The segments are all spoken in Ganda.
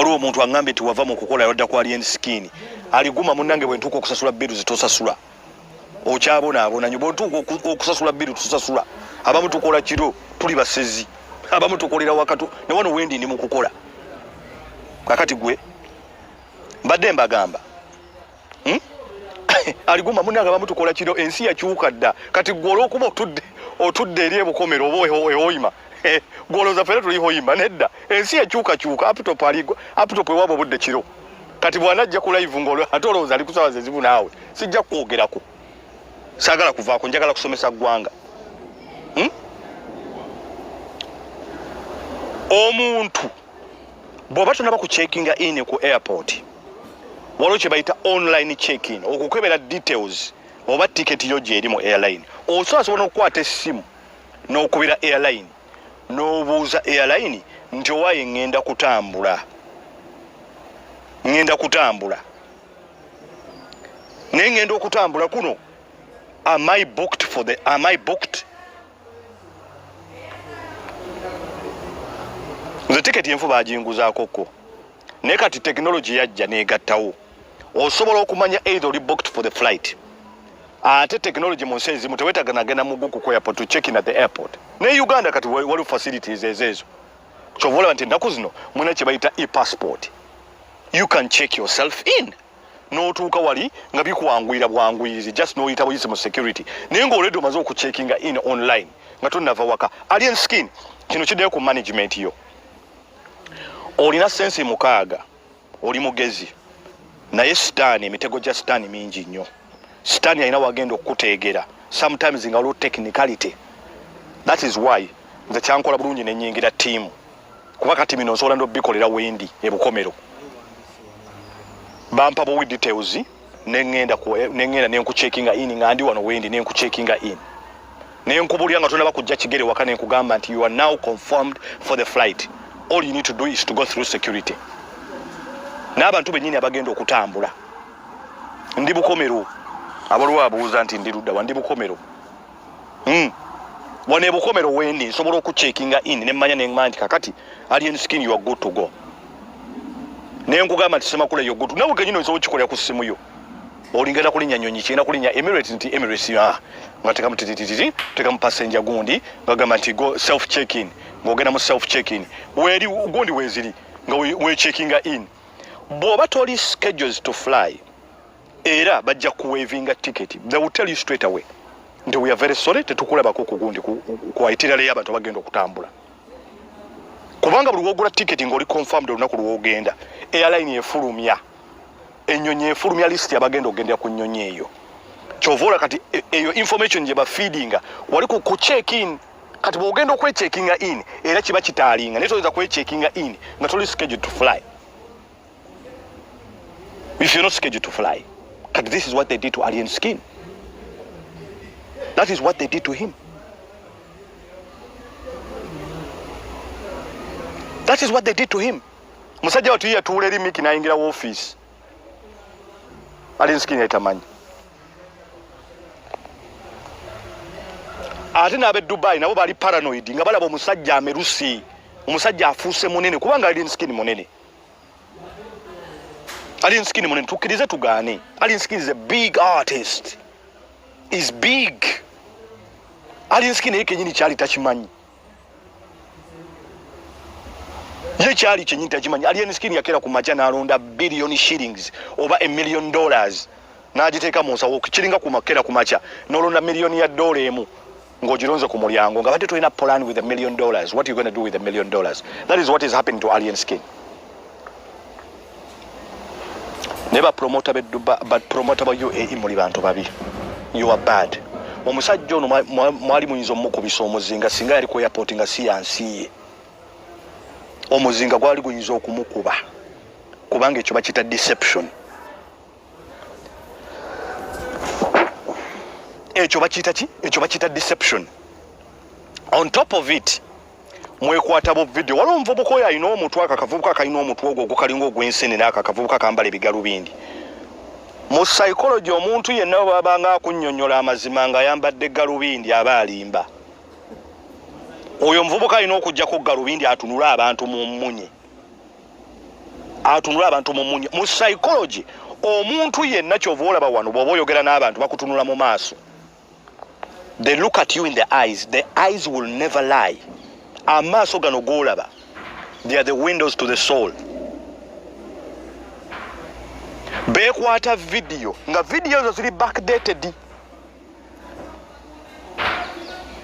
waliwo omuntu aŋŋambye nti wava mu kukola yadda ku alien skin aliguma munnange bwe ntuuka okusasula biru zitosasula okyabonaabona nyo bwontuuka okusasula biru tusasula abamu tukola kiro tuli basezi abamu tukolera wakatu ne wano wendi ndi mu kukola kakati gwe mbadde mbagamba aliguma munnange abamu tukola kiro ensi yakyuka dda kati gwe olw'okuba otudde eri ebukomero oba ehoyima gwolooza fera tulihoyima nedda ensi yakyukakyuka aputop ewaabwe obudde kiro kati bwanajja ku live ng'olwo ate olowooza ali kusawaza ezibu naawe sijja kwogerako saagala kuvaako njagala kusomesa ggwanga omuntu bw'oba tonaba ku checkinga in ku airport waliwo kye bayita online check-in okukebera details oba tiketi yo gyeri mu airline osobola n'okukwata essimu n'okubira airline n'obuuza airline nti owaaye ngenda kutambula naye ngenda okutambula kuno am I booked nze tiketi enfu baginguzaakoko naye kati technology yajja neegattawo osobola okumanya either oli booked for the flight ate technology mu nsi ezimu tewetaganagenda mu Google ku airport to check in at the airport ne Uganda kati waliwo facilities ezeezo kyova olaba nti ennaku zino mulina kye bayita e-passport you can check yourself in n'otuuka wali nga bikuwanguyira bwanguyizi just n'oyita buyise mu security naye ng'olwedde omaze okucheckinga in online nga tonnava waka alien skin kino kiddeyo ku management yo olina sensi mukaaga oli mugezi naye sitaani emitego gya sitaani mingi nnyo sitaani alina wagenda okukuteegera sometimes nga waliwo technicality that is why nze kyankola bulungi nenyingira ttiimu kuba kati bino nsobola ndobikolera wendi ebukomero bampa bowi details nengenda nenkucheckinga in nga ndi wano wendi nenkucheckinga in nenkubulya nga tonaba kujja kigere waka nenkugamba nti you are now confirmed for the flight. All you need to do is to go through security. N'abantu bennyini abagenda okutambula ndi bukomero abalwa abuuza nti ndi ludda ndi bukomero wane bukomero wendi nsobola okucheckinga in nemmanya nengamba nti kakati alien skin you are good to go nenkugamba nti semakula yo good nawe kenyino nsobola kikolera ku simu yo olingenda kulinya nyonyi kiina kulinya Emirates nti Emirates nga tekamu passenger gundi ngagamba nti go self check in ngogenda mu self check in weri gundi weziri nga we checkinga in bw'oba toli schedules to fly era bajja kuwevinga ticket they will tell you straight away nti we are very sorry tetukulabako ku gundi ku itinerary y'abantu bagenda okutambula kubanga buli wogula ticket ng'oli confirmed olunaku lw'ogenda airline efulumya ennyonyi efulumya list yabagenda okgendera ku nnyonyi eyo kyovola kati eyo information gye bafeedinga wali ku check in kati bw'ogenda okwecheckinga in era kiba kitaalinga naye toyinza kwecheckinga in nga toli scheduled to fly if you're not scheduled to fly. Kati this is what they did to alien skin. That is what they did to him. That is what they did to him. Musajja watu yatuula eri Miki n'ayingira wa office. Alien skin yatamanyi. Ate n'abe Dubai nabo bali paranoid nga balaba omusajja amerusi omusajja afuuse munene kubanga alien skin munene. Alien skin munene tukkirize tugaane. Alien skin is a big artist. Is big. Alien skin yake nyini kyali takimanyi. Ye kyali kyenyini takimanyi. Alien skin yakera ku maja n'alonda billion shillings oba $1 million n'agiteeka mu nsawo kiringa ku makera ku macha n'olonda million ya dola emu ng'ogironze ku mulyango nga badde tolina plan with $1 million. What are you going to do with $1 million? That is what is happening to alien skin. Never promoter but promoter ba UAE muli bantu babi. You are bad. Omusajja ono mwali muyinza omukubisa omuzinga singa yali ku airport nga si yansi. Omuzinga gwali guyinza okumukuba kubanga ekyo bakita deception. Ekyo bakita deception. On top of it, mwekwata bo video waliwo omuvubuka oyo alina omutwe akavubuka kalina omutwe ogwo kalinga ogw'ensene n'akavubuka kambala ebigalubindi. Mu psychology omuntu yenna babanga akunnyonnyola amazima nga ayambadde galubindi aba alimba. Oyo omuvubuka alina okujjako galubindi atunula abantu mu mmunye. atunula abantu mu psychology omuntu yenna kyova olaba wano bw'oba oyogera n'abantu bakutunula mu maaso. They look at you in the eyes will never lie. Amaaso gano g'olaba, they are the windows to the soul. Beekwata video nga video zo ziri backdated.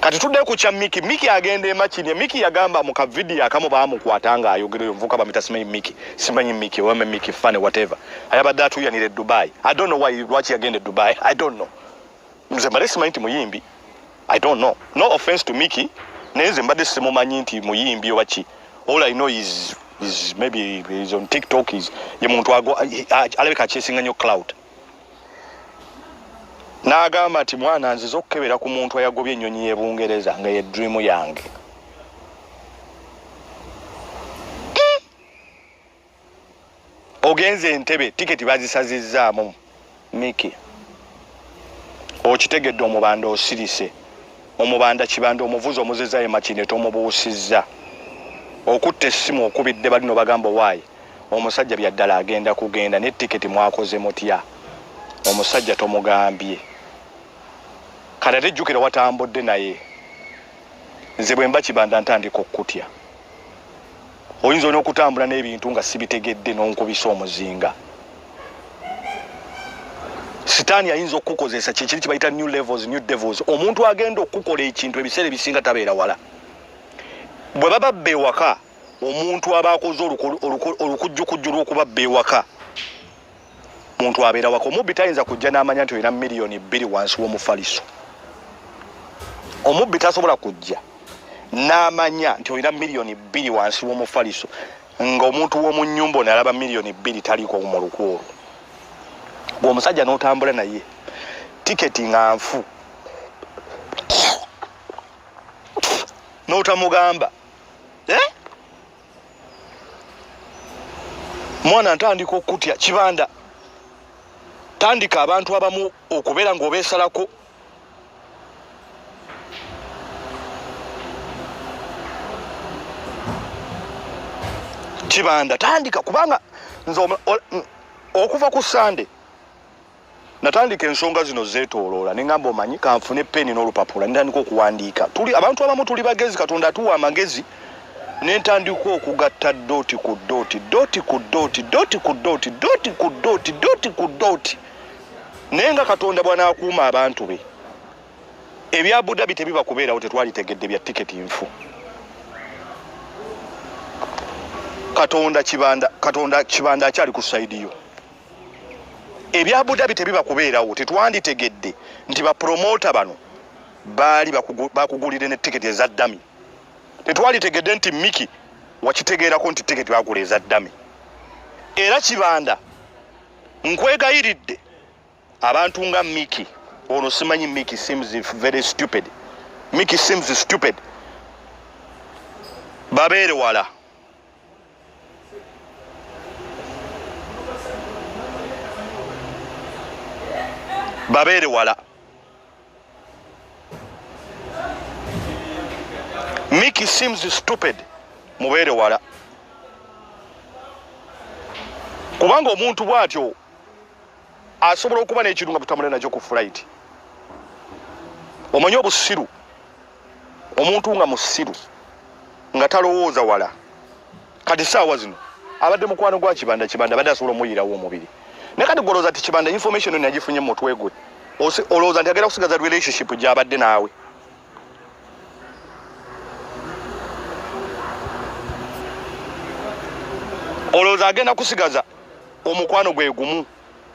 Kati tudde ku kya Miki agenda emakine. Miki yagamba mu ka video akamu baamukwatanga ayogera nvuka bamita simanyi Miki wame Miki fane whatever. Ayabadde atuyanire Dubai. I don't know why lwaki yagenda Dubai. I don't know. Nze mbadde simanyi nti muyimbi. I don't know. No offense to Miki. Neze mbadde simumanyi nti muyimbi obachi. All I know is maybe he's on TikTok. Ye muntu alabika chasing nnyo cloud. N'agamba nti mwana nziza okukebera ku muntu ayagobye ennyonyi y'Ebungereza nga ye dream yange. Ogenze Entebbe tiketi bazisazizzaamu Miki. Okitegedde omubanda osirise. Omubanda kibanda omuvuzi omuzizza emakine tomubuusizza. Okutte essimu okubidde balino bagamba waayi. Omusajja byaddala agenda kugenda ne tiketi mwakoze mutya. Omusajja tomugambye. Kale jjukira watambudde naye. Nze bwe mba kibanda ntandika okutya. Oyinza n'okutambula n'ebintu nga sibitegedde n'onkubisa omuzinga. Sitaani ayinza okukozesa kikiri kibayita new devils. Omuntu agenda okukola ekintu ebiseera ebisinga tabeera wala. Bwe baba bewaka omuntu abakoze olukujjukujju lw'okubabba ewaka. Muntu abeera waka omubbi tayinza kujja n'amanya nti olina miliyoni 2 wansi w'omufaliso. Omubbi tasobola kujja n'amanya nti olina miliyoni 2 wansi w'omufaliso ng'omuntu w'omu nnyumba onalaba miliyoni 2 taliko mu luku olwo. Omusajja n'otambula naye tiketi nga nfu n'otamugamba mwana ntandika okutya kibanda tandika abantu abamu okubeera ng'obeesalako. Kibanda tandika kubanga nze okuva ku Sande natandika ensonga zino zeetooloola ne ngamba omanyi kanfune peni n'olupapula ntandika okuwandiika. Abantu abamu tuli bagezi, Katonda atuwa amagezi. Ne ntandika okugatta doti ku doti, doti ku doti, doti ku doti, doti ku doti, doti ku doti. Naye nga Katonda bw'anaakuuma abantu be, ebya Abu Dhabi tebiba kubeerawo tetwalitegedde bya tiketi nfu. Katonda kibanda akyali ku sayidi yo. Ebya Abu Dhabi tebiba kubeerawo tetwanditegedde nti bapromota bano baali bakugulire ne tiketi eza ddami. Tetwalitegedde nti Miki wakitegeerako nti tiketi bagula eza ddami. Era kibanda nkwegayiridde abantu nga Miki, ono simanyi Miki seems very stupid. Miki seems stupid. Babeere wala. Babeere wala. Miki seems stupid. Mubeere wala. Kubanga omuntu bw'atyo asobola okuba n'ekintu nga tutambula nakyo ku flight. Omanyi obusiru. Omuntu nga musiru nga talowooza wala. Kati saawa zino abadde mukwano gwa kibanda abadde asobola omuyirawo omubiri. Ne kati golooza ti kibanda information eno yagifunye mu mutwe gwe. Olowooza nti agenda kusigaza relationship gy'abadde naawe. Olowooza agenda kusigaza omukwano gwe gumu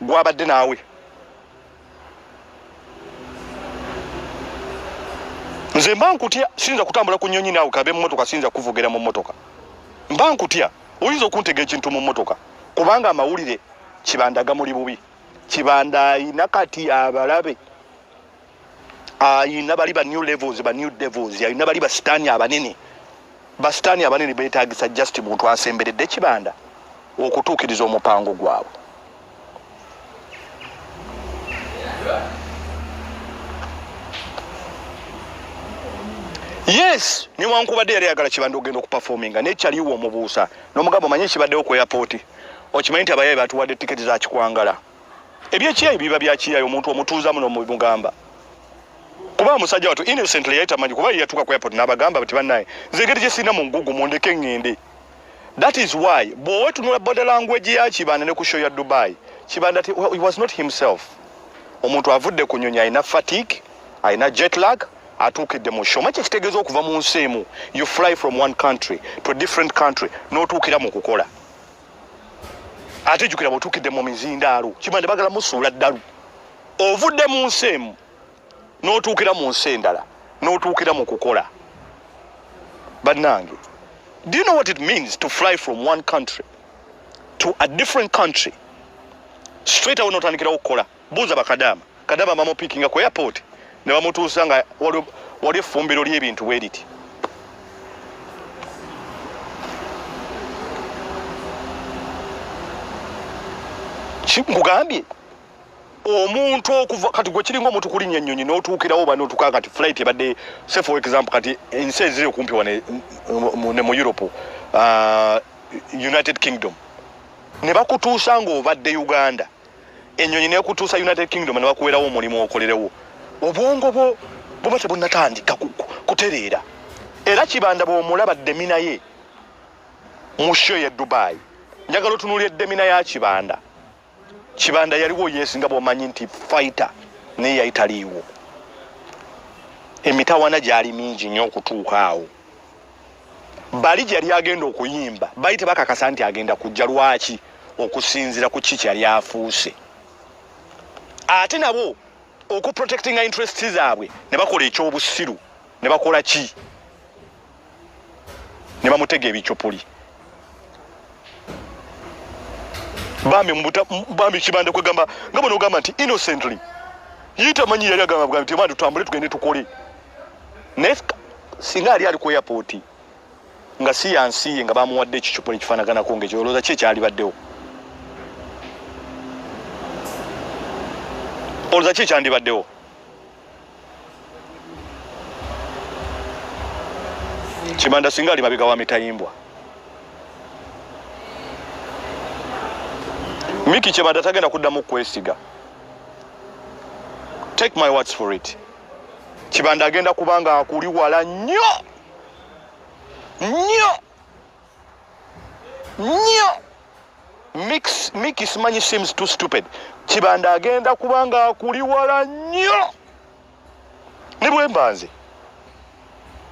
gw'abadde naawe. Nze mba nkutya sinza kutambula ku nnyonyi naawe kabe mu mmotoka sinza kuvugira mu mmotoka. Mba nkutya oyinza okuntega ekintu mu mmotoka kubanga amawulire kibanda gamuli bubi. Kibanda ayina kati abalabe. Ayina bali ba new devils. Ayina bali basitaani abanene. Basitaani abanene beetaagisa just muntu asemberedde kibanda okutuukiriza omupango gwabwe. Yes, niwankubadde yali ayagala kibanda ogenda okuperforminga n'ekyaliwo omubuusa n'omugamba omanye kibaddewo ku airport okimanyi nti abayaye batuwadde tiketi za kikwangala ebyekiyayi biba byakiyayi omuntu omutuuza muno mugamba kuba musajja watu innocently yaita manyi kuba yatuka ku airport n'abagamba bati bannaye zegeri gye sina mu ngugu mundeke ngende. That is why bwowe tunula body language ya Kibanda ne ku show ya Dubai Kibanda he was not himself. Omuntu avudde ku nyonya ina fatigue ina jet lag atuukidde mu show makye kitegeeza okuva mu nsi emu you fly from one country to a different country n'otuukira mu kukola ate jukira bw'otuukidde mu mizindaalo Kibanda bagala musuula ddalu ovudde mu nsi emu n'otuukira mu nsi endala n'otuukira mu kukola bannange. Do you know what it means to fly from one country to a different country straight away n'otandikira okukola buuza bakadama kadama bamupikinga ku airport ne bamutuusa nga wali effumbiro ly'ebintu bwe riti nkugambye omuntu okuva kati gwe kiringa omuntu kulinnya ennyonyi n'otuukirawo oba n'otukaa kati flight ebadde say for example kati ensi eziri okumpi wane ne mu Europe United Kingdom ne bakutuusa ng'obadde Uganda ennyonyi n'ekutuusa United Kingdom ne bakuweerawo omulimu okolerewo obwongo bwo buba tebunnatandika kutereera era Kibanda bw'omulaba demina ye mu show ya Dubai njagala otunuulira demina ya Kibanda yaliwo yesinga bw'omanyi nti fighter naye yayitaliiwo emitawana gyali mingi nnyo okutuuka awo bali gyali agenda okuyimba bayite bakakasa nti agenda kujja lwaki okusinzira ku kiki yali afuuse ate nabo okuprotectinga interests zaabwe ne bakola ekyobusiru ne bakola ki ne bamutega ebicyopuli bambi Kibanda kwegamba nga bono ogamba nti innocently yita manyi yali agamba nti mwana tutambule tugende tukole neska singa ali ku airport nga si yansi nga bamuwadde ekicupa ekifanagana ko ngekyo olowooza ki ekyali baddewo olowooza ki ekyandibaddewo Kibanda singa ali mabega wa mitayimbwa Miki Kibanda tagenda kuddamu kwesiga take my words for it Kibanda agenda kubanga akuli wala nnyo Miki simanyi seems too stupid Kibanda agenda kubanga akuli wala nnyo ne bwembanze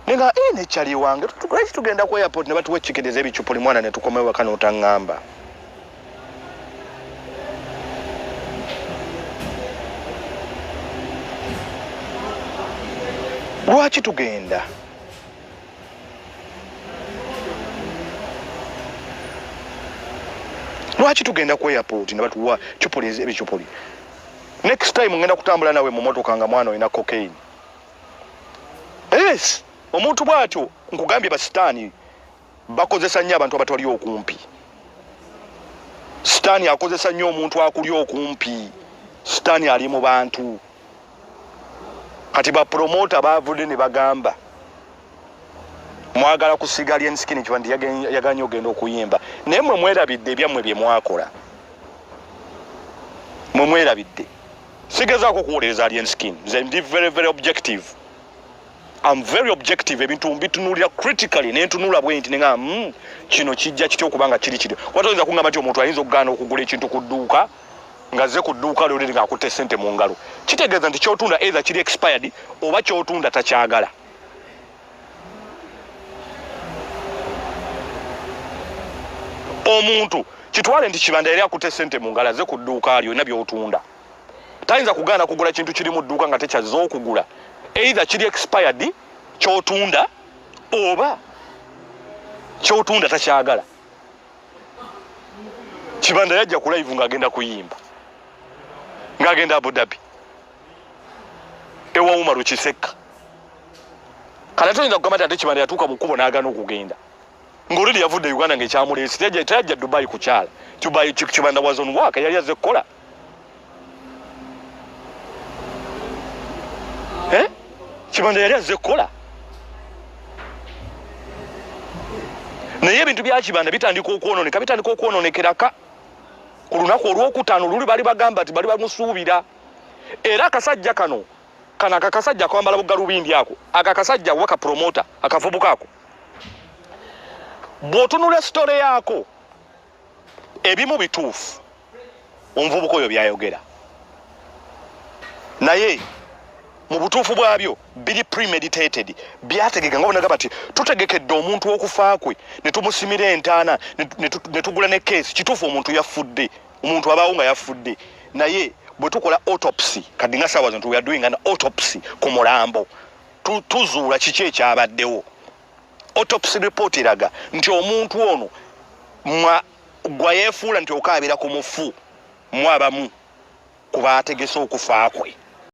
nenga ene kyali wange tukulaki tugenda ku airport ne batuwa ekikiriza ebicyupuli mwana ne tukomewa kano otangamba lwaki tugenda ku airport ne batuwa ebicyupuli next time ngenda kutambula nawe mu motoka nga mwana olina cocaine yes omuntu bwatyo nkugambye basitaani bakozesa nnyo abantu abatali okumpi sitaani akozesa nnyo omuntu akuli okumpi sitaani ali mu bantu kati bapromota bavudde ne bagamba mwagala kusiga alien skin Kibanda yaganye ogenda okuyimba naye mwe mwerabidde ebyammwe bye mwakola mwe mwerabidde sigezaako kuwolereza alien skin nze ndi very very objective I'm very objective ebintu mbitunuulira critically nentunula bwenti nenga kino kijja kityo okubanga kiri kityo watoyinza kungamba nti omuntu ayinza okugaana okugula ekintu ku dduuka nga zze ku dduuka lyo nga akutte ssente mu ngalo kitegeeza nti kyotunda either kiri expired oba kyotunda takyagala omuntu kitwale nti Kibanda yali akutte ssente mu ngalo azze ku dduuka lyo byotunda tayinza kugaana kugula kintu kiri mu dduuka nga tekyazze okugula either kiri expired kyotunda oba kyotunda takyagala Kibanda yajja ku live ng'agenda kuyimba ng'agenda Abu Dhabi ewa Umaru Kiseka kala toyinza kugamba nti ate Kibanda yatuuka mu kkubo n'agaana okugenda ng'oluli yavudde Uganda ng'ekyamuleesi teyajja Dubai kukyala Kibanda was on work yali azze kukola Kibanda yali azze kukola naye ebintu bya Kibanda bitandika okwononeka bitandika okwononekeraka ku lunaku olwokutaano luli bali bagamba nti bali bamusuubira era akasajja kano akakasajja kwambala bugalubindi ako akakasajja waka promota akavubuka ako bw'otunula sitole yaako ebimu bituufu omuvubuka oyo byayogera naye mu butuufu bwabyo biri premeditated byategeka nga bonagamba nti tutegekedde omuntu okufa kwe ne tumusimira entaana ne tugula ne keesi kituufu omuntu yafudde omuntu abaawo nga yafudde naye bwe tukola autopsy kadi nga saawa zino we are doing an autopsy ku mulambo tuzuula kiki ekyabaddewo autopsy report eraga nti omuntu ono gwa yeefuula nti okaabira ku mufu mu abamu kuba ategese okufa kwe